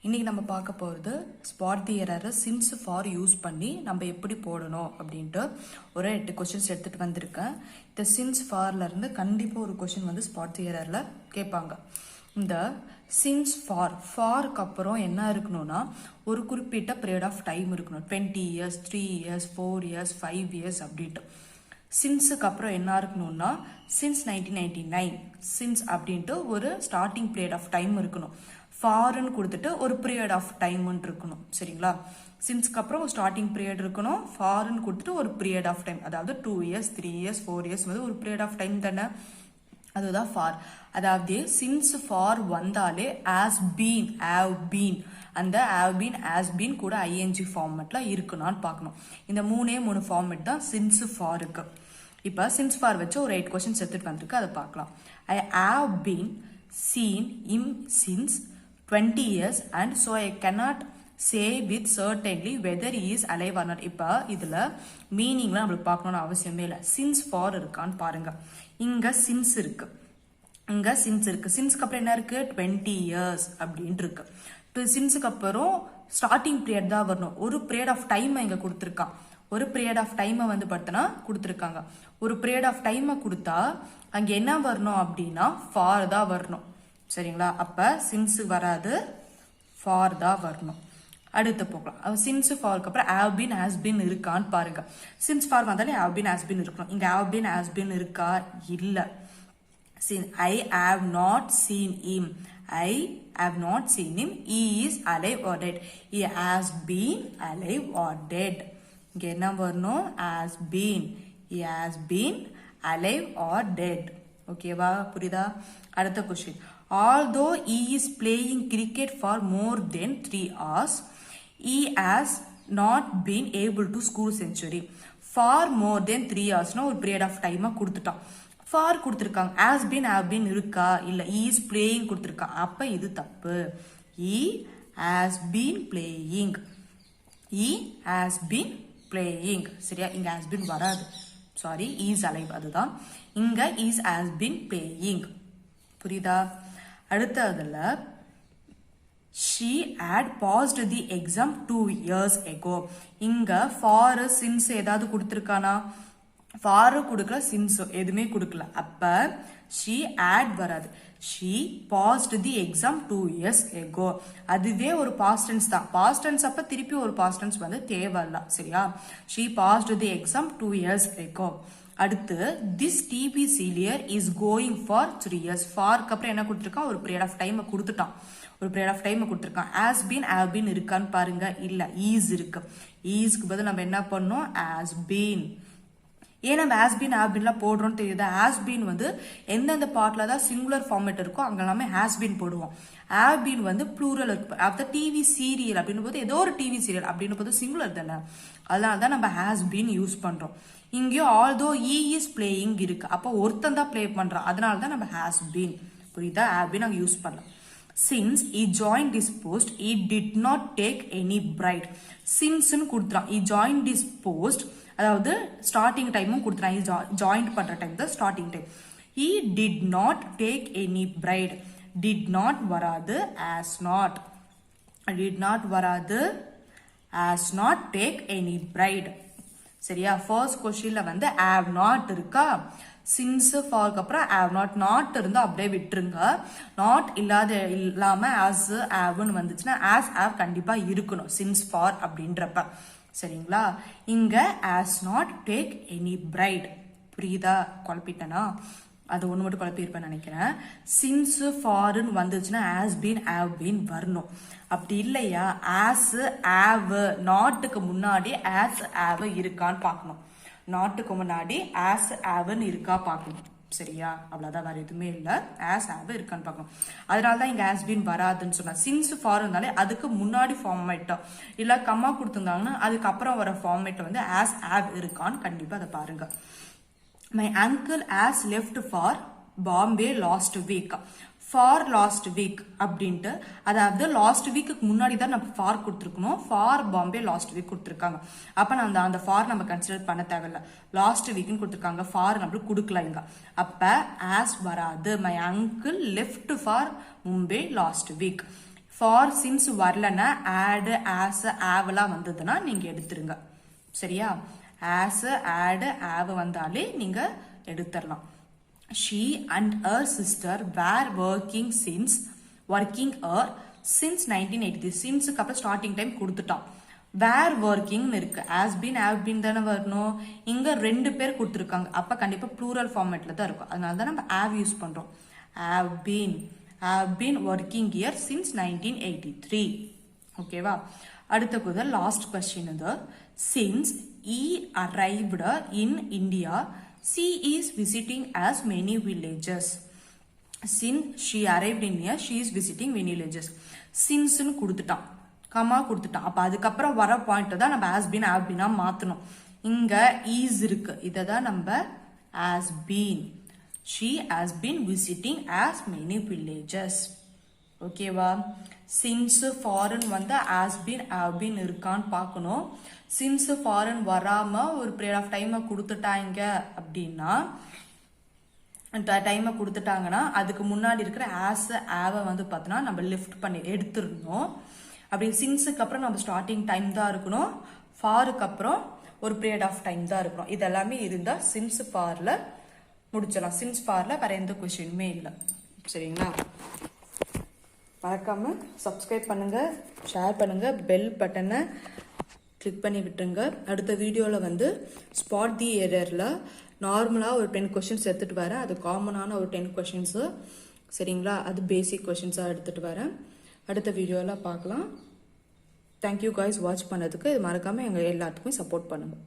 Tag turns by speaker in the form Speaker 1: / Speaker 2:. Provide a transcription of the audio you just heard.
Speaker 1: இன்றைக்கி நம்ம பார்க்க போகிறது ஸ்பாட் தி எரரை சின்ஸ் ஃபார் யூஸ் பண்ணி நம்ம எப்படி போடணும் அப்படின்ட்டு ஒரு 8 கொஷின்ஸ் எடுத்துகிட்டு வந்திருக்கேன். இந்த சின்ஸ் ஃபார்லேருந்து கண்டிப்பாக ஒரு கொஷின் வந்து ஸ்பாட் தி எரரில் கேட்பாங்க. இந்த சின்ஸ் ஃபாருக்கு அப்புறம் என்ன இருக்கணும்னா ஒரு குறிப்பிட்ட பீரியட் ஆஃப் டைம் இருக்கணும். 20 இயர்ஸ், 3 இயர்ஸ், 4 இயர்ஸ், 5 இயர்ஸ் அப்படின்ட்டு. சின்ஸுக்கு அப்புறம் என்ன இருக்கணும்னா சின்ஸ் 1999 சின்ஸ் அப்படின்ட்டு ஒரு ஸ்டார்டிங் பீரியட் ஆஃப் டைம் இருக்கணும். ஃபார்ன்னு கொடுத்துட்டு ஒரு பீரியட் ஆஃப் டைம்னு இருக்கணும். சரிங்களா? சின்ஸ்க்கு அப்புறம் ஒரு ஸ்டார்டிங் பீரியட் இருக்கணும். ஃபார்ன்னு கொடுத்துட்டு ஒரு பீரியட் ஆஃப் டைம், அதாவது 2 இயர்ஸ், 3 இயர்ஸ், 4 இயர்ஸ் வந்து ஒரு பீரியட் ஆஃப் டைம் தானே, அதுதான் ஃபார். அதாவது சின்ஸ் ஃபார் வந்தாலே ஆஸ் பீன், ஹேவ் பீன், அந்த ஹேவ் பீன், ஆஸ் பீன் கூட ஐஎன்ஜி ஃபார்மெட்ல இருக்குனான்னு பார்க்கணும். இந்த மூணு ஃபார்மெட் தான் சின்ஸ் ஃபாருக்கு. இப்போ சின்ஸ் ஃபார் வச்சு ஒரு 8 கொஸ்டின்ஸ் எடுத்துட்டு வந்திருக்கு, அதை பார்க்கலாம். I have been seen him since 20 years and so I cannot say with certainty whether he is alive or not. இப்போ இதில் மீனிங்லாம் நம்மளுக்கு பார்க்கணும்னு அவசியமே இல்லை. சின்ஸ் ஃபார் இருக்கான்னு பாருங்க. இங்கே சின்ஸ் இருக்கு, இங்கே சின்ஸ் இருக்கு. சின்ஸ்க்கு அப்புறம் என்ன இருக்கு? 20 இயர்ஸ் அப்படின்ட்டு இருக்கு. சின்ஸுக்கு அப்புறம் ஸ்டார்டிங் பீரியட் தான் வரணும். ஒரு பீரியட் ஆஃப் டைம் இங்கே கொடுத்துருக்கான். ஒரு பீரியட் ஆஃப் டைமை வந்து பார்த்தோன்னா கொடுத்துருக்காங்க. ஒரு பீரியட் ஆஃப் டைமை கொடுத்தா அங்கே என்ன வரணும் அப்படின்னா ஃபார் தான் வரணும். சரிங்களா? அப்போ சின்ஸ் வராது, ஃபார் தான் வரணும். அடுத்து போகலாம். சின்ஸ் ஃபாருக்கு அப்புறம் ஹேவ் பீன், ஹேஸ் பீன் இருக்கான்னு பாருங்க. சின்ஸ் ஃபார் வந்தாலே ஹேவ் பீன், ஹேஸ் பீன் இருக்கணும். இங்கே ஹேவ் பீன், ஹேஸ் பீன் இருக்கா? இல்லை. I have not seen him. I have not seen him. He is alive or dead. He has been alive or dead. இங்க என்ன வரணும்? Has been. He has been alive or dead. ஓகேவா? புரியுதா? அடுத்த question. Although he is playing cricket for more than 3 hours, he has not been able to score century. For more than 3 hours ஒரு period of டைமா கொடுத்துட்டான். For கொடுத்துருக்காங்க. Has been, have been இருக்கா? இல்லை. he is playing கொடுத்துருக்கான். அப்போ இது தப்பு. he has been playing. he has been playing. சரியா? இங்க has been வராது. சாரி, is alive, அதுதான். இங்க is has been playing. புரியுதா? அடுத்ததுல she had passed the exam 2 years ago. இங்க for since ஏதாவது கொடுத்துருக்கானா? for கொடுக்கல, since எதுவுமே கொடுக்கல. அப்ப she had வராது. she passed the exam 2 years ago. அதுவே ஒரு past tense தான். past tense அப்ப திருப்பி ஒரு past tense வந்து தேவையில்ல. சரியா? she passed the exam 2 years ago. அடுத்து this TV serial is going for 3 years. ஃபார்க்கு அப்புறம் என்ன கொடுத்துருக்கான்? ஒரு பீரியட் ஆஃப் டைம் கொடுத்துட்டான். ஒரு பீரியட் ஆஃப் டைம் கொடுத்துருக்கான். has been, have been இருக்கான்னு பாருங்க. இல்ல, is இருக்கு. isக்கு பதில் நம்ம என்ன பண்ணோம்? has been. ஏன் நம்ம has been, have beenலாம் போடுறோம்னு தெரியுதா? has been வந்து எந்தெந்த பார்ட்ல தான் சிங்குலர் ஃபார்மேட் இருக்கோ அங்க எல்லாமே has been போடுவோம். have been வந்து ப்ளூரல் இருக்கு. அப்ப டிவி சீரியல் அப்படின்னு போது ஏதோ ஒரு டிவி சீரியல் அப்படின்னு போது சிங்குலர் தானே, அதனால தான் நம்ம has been யூஸ் பண்றோம். இங்கேயும் although he is playing இருக்கு. அப்போ ஒருத்தன் தான் பிளே பண்றான், அதனால தான் நம்ம has been. புரியுதா? have been அங்க யூஸ் பண்ணலாம். Since he joined this post, he did not take any bride. Since கொடுத்துறான். he joined this post, அதாவது ஸ்டார்டிங் டைமும் கொடுத்துறான். ஜாயின் பண்ற டைம் தான் starting time. he did not take any bride. did not வராது, as not. did not வராது, as not take any bride. சரியா? First கொஸ்டின்ல வந்து have not இருக்கா? சின்ஸ் ஃபார்க்கு அப்புறம் have not இருந்தா அப்படியே விட்டுருங்க. நாட் இல்லாம as haveன்னு வந்துச்சுன்னா as have கண்டிப்பா இருக்கணும் சின்ஸ் ஃபார் அப்படின்றப்ப. சரிங்களா? இங்க as not take any bride. புரியுதா? குழப்பிட்டனா? அது ஒன்று மட்டும் குழப்பியிருப்பேன் நினைக்கிறேன். சின்ஸ் ஃபார்ன்னு வந்துச்சுன்னா has been, have been வரணும். அப்படி இல்லையா as have, நாட்டுக்கு முன்னாடி as have இருக்கான்னு பார்க்கணும். நாட்டுக்கு முன்னாடி as haveன்னு இருக்கா பார்க்கணும். சரியா? அவ்வளோதான், வேற எதுவுமே இல்லை. as have இருக்கான்னு பார்க்கணும். அதனால தான் இங்க has been வராதுன்னு சொன்னா. சின்ஸ் ஃபார் இருந்தாலே அதுக்கு முன்னாடி ஃபார்மேட்டா இல்லை கம்மா கொடுத்துருந்தாங்கன்னா அதுக்கப்புறம் வர ஃபார்மேட் வந்து as have இருக்கான்னு கண்டிப்பாக அதை பாருங்க. My uncle has left for Bombay last week. For last week அப்படின்ட்டு, அதாவது லாஸ்ட் வீக்கு முன்னாடி தான் நம்ம ஃபார் கொடுத்துருக்கணும். ஃபார் பாம்பே லாஸ்ட் வீக் கொடுத்துருக்காங்க. அப்போ நான் அந்த ஃபார் நம்ம கன்சிடர் பண்ண தேவையில்ல. லாஸ்ட் வீக்னு கொடுத்துருக்காங்க, ஃபார் நம்மளுக்கு கொடுக்கல இங்க. அப்போ ஆஸ் வராது. My uncle left for Mumbai last week. For since வரலன்னா ஆடு ஆஸ் ஆவெல்லாம் வந்ததுன்னா நீங்க எடுத்துருங்க. சரியா? ஆஸ் ஆடு ஆவ் வந்தாலே நீங்க எடுத்துடலாம். She and her sister were working since 1983. சின்ஸுக்கு அப்புறம் ஸ்டார்டிங் டைம் கொடுத்துட்டான். வேர் ஒர்க்கிங்னு இருக்கு. has been have been தானே வரணும். இங்க 2 பேர் கொடுத்துருக்காங்க. அப்ப கண்டிப்பா ப்ளூரல் ஃபார்மேட்ல தான் இருக்கும். அதனால தான் நம்ம have யூஸ் பண்றோம். have been working here since 1983. ஓகேவா? அடுத்த குதல் லாஸ்ட் கொஸ்டின் இது. since he arrived in India, she is visiting as many villages. Since she arrived in India, she is visiting many villages. Since னு கொடுத்துட்டான், comma கொடுத்துட்டான். அப்ப அதுக்கப்புறம் வர பாயிண்ட் தான் நம்ம has been have been மாத்தணும். இங்க is இருக்கு, இதை தான் நம்ம has been. She has been visiting as many villages. ஓகேவா? since foreign வந்து has been have been இருக்கான்னு பார்க்கணும். since foreign வராம ஒரு பீரியட் ஆஃப் டைமை கொடுத்துட்டாங்க அப்படின்னா, டைமை கொடுத்துட்டாங்கன்னா அதுக்கு முன்னாடி இருக்கிற ஆஸ் ஆவை வந்து பார்த்தோன்னா நம்ம லிஃப்ட் பண்ணி எடுத்துடணும். அப்படி சின்ஸுக்கு அப்புறம் நம்ம ஸ்டார்டிங் டைம் தான் இருக்கணும். ஃபாருக்கு அப்புறம் ஒரு பீரியட் ஆஃப் டைம் தான் இருக்கணும். இதெல்லாமே இருந்தால் சின்ஸ் ஃபாரில் முடிச்சிடலாம். சின்ஸ் ஃபாரில் வேற எந்த கொஸ்டினுமே இல்லை. சரிங்களா? மறக்காம சப்ஸ்கிரைப் பண்ணுங்க, ஷேர் பண்ணுங்க, பெல் பட்டனை கிளிக் பண்ணி விட்டுருங்க. அடுத்த வீடியோவில் வந்து ஸ்பாட் தி எரரில் நார்மலாக ஒரு 10 கொஷின்ஸ் எடுத்துகிட்டு வரேன். அது காமனான ஒரு 10 கொஷின்ஸு. சரிங்களா? அது பேசிக் கொஷின்ஸாக எடுத்துகிட்டு வரேன். அடுத்த வீடியோவில் பார்க்கலாம். தேங்க்யூ காய்ஸ் வாட்ச் பண்ணதுக்கு. இது மறக்காமல் எங்கள் எல்லாத்துக்குமே சப்போர்ட் பண்ணுங்கள்.